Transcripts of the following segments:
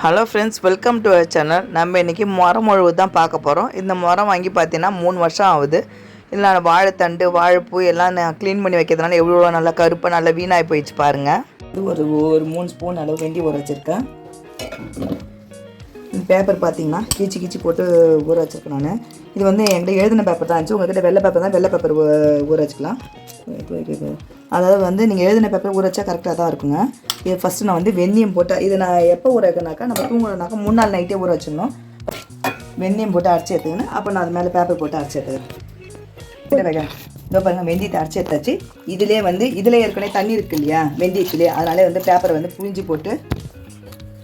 Hello friends, welcome to our channel. நம்ம இன்றைக்கி மரம் முழுவது தான் பார்க்க போகிறோம். இந்த மரம் வாங்கி பார்த்தீங்கன்னா 3 வருஷம் ஆகுது. இல்லை நான் வாழைத்தண்டு வாழைப்பூ எல்லாம் நான் க்ளீன் பண்ணி வைக்கிறதுனால எவ்வளோ நல்லா கருப்பாக நல்லா வீணாகி போயிடுச்சு பாருங்கள். இது ஒரு 3 ஸ்பூன் அளவு வெந்தி ஊற வச்சுருக்கேன். பேப்பர் பார்த்தீங்கன்னா கீச்சி போட்டு ஊற வச்சுருக்கேன் நான். இது வந்து என்கிட்ட எழுதின பேப்பர் தான் இருந்துச்சு. உங்கள்கிட்ட வெள்ளை பேப்பர் தான், வெள்ளை பேப்பர் ஊற வச்சுக்கலாம். அதாவது வந்து நீங்கள் எழுதின பேப்பர் ஊற வச்சா கரெக்டாக தான் இருக்குங்க. இது ஃபஸ்ட்டு நான் வந்து வெந்தயம் போட்டு, இது நான் எப்போ ஊற வைக்கனாக்கா நம்ம தூங்குறதுனாக்கா 3 நாள் நைட்டே ஊற வச்சிடணும். வெந்தயம் போட்டு அரைச்சி எடுத்துக்கணும். அப்போ நான் அது மேலே பேப்பர் போட்டு அரைச்சி எடுத்துக்கிறேன். இதோ பாருங்கள், வெந்தயத்தை அரைச்சி எடுத்தாச்சு. இதிலே ஏற்கனவே தண்ணி இருக்குது இல்லையா வெந்தயத்துலேயே, அதனாலே வந்து பேப்பரை வந்து புழிஞ்சி போட்டு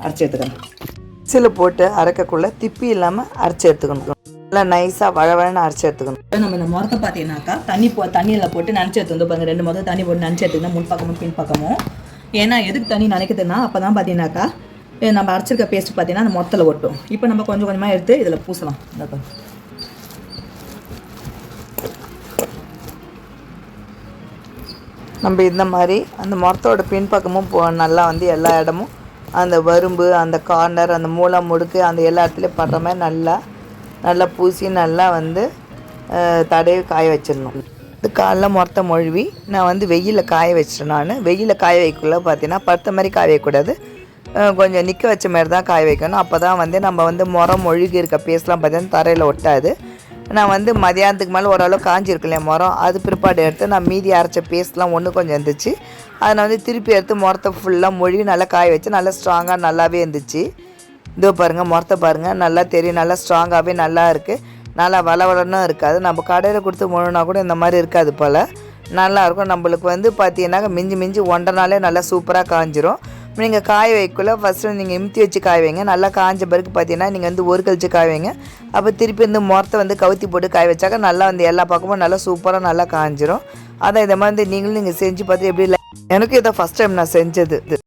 அரைச்சி எடுத்துக்கணும். மிக்ஸியில் போட்டு அரைக்கக்குள்ளே திப்பி இல்லாமல் அரைச்சி எடுத்துக்கணும். நல்லா நைஸாக வழவழன்னு அரைச்சி எடுத்துக்கணும். நம்ம இந்த முறத்தை பார்த்தீங்கன்னாக்கா தண்ணியில் போட்டு நினச்சி எடுத்து பாருங்கள். 2 முறை தண்ணி போட்டு நினச்சி எடுத்துக்கணும், முன் பக்கமும் பின் பக்கமும். ஏன்னா எதுக்கு தண்ணி நினைக்கிறதுனா அப்போ தான் பார்த்தீங்கன்னாக்கா நம்ம அரைச்சிருக்க பேஸ்ட் பார்த்தீங்கன்னா அந்த மொத்தத்தில் ஒட்டும். இப்போ நம்ம கொஞ்சம் கொஞ்சமாக எடுத்து இதில் பூசலாம். நம்ம இந்த மாதிரி அந்த மரத்தோட பின்பக்கமும் நல்லா வந்து எல்லா இடமும் அந்த வரும்பு, அந்த கார்னர், அந்த மூளை முடுக்கு, அந்த எல்லா இடத்துலையும் படுற மாதிரி நல்லா பூசி நல்லா வந்து தடவி காய வச்சிடணும். இது காலைல மொரத்தை மொழுவி நான் வந்து வெயிலில் காய வச்சிட்டேன். நான் வெயிலில் காய வைக்கக்குள்ள பார்த்தீங்கன்னா படுத்த மாதிரி காய வைக்கக்கூடாது, கொஞ்சம் நிற்க வச்ச மாதிரி தான் காய வைக்கணும். அப்போ தான் வந்து நம்ம வந்து முறம் மொழுகி இருக்க பேஸ்ட்லாம் பார்த்தீங்கன்னா தரையில் ஒட்டாது. நான் வந்து மதியானத்துக்கு மேலே ஓரளவு காஞ்சிருக்கு இல்லையா மரம், அது பிற்பாடு எடுத்து நான் மீதி அரைச்ச பேஸ்ட்லாம் ஒன்று கொஞ்சம் இருந்துச்சு. அதை நான் வந்து திருப்பி எடுத்து முறத்தை ஃபுல்லாக மொழுகி நல்லா காய வச்சு நல்லா ஸ்ட்ராங்காக நல்லாவே இருந்துச்சு. இதோ பாருங்கள், முறத்தை பாருங்கள், நல்லா தெரியும், நல்லா ஸ்ட்ராங்காகவே நல்லா இருக்குது. நல்லா வளவளன்னும் இருக்காது. நம்ம கடையில் கொடுத்து முழுனா கூட இந்த மாதிரி இருக்காது போல், நல்லாயிருக்கும். நம்மளுக்கு வந்து பார்த்தீங்கன்னாக்க மிஞ்சி 1.5 நாளே நல்லா சூப்பராக காஞ்சிரும். நீங்கள் காய வைக்கக்குள்ள ஃபஸ்ட்டு நீங்கள் இமுத்தி வச்சு காய வைங்க. நல்லா காய்ஞ்ச பிறகு பார்த்தீங்கன்னா நீங்கள் வந்து ஒரு கழிச்சு காய வைங்க. அப்போ திருப்பி வந்து முறத்தை வந்து கவுத்தி போட்டு காய வச்சாக்க நல்லா வந்து எல்லா பக்கமும் நல்லா சூப்பராக நல்லா காய்ஞ்சிரும். அதை இதை மாதிரி நீங்களும் நீங்கள் செஞ்சு பார்த்து எப்படி இல்லை, எனக்கு இதை ஃபஸ்ட் டைம் நான் செஞ்சது.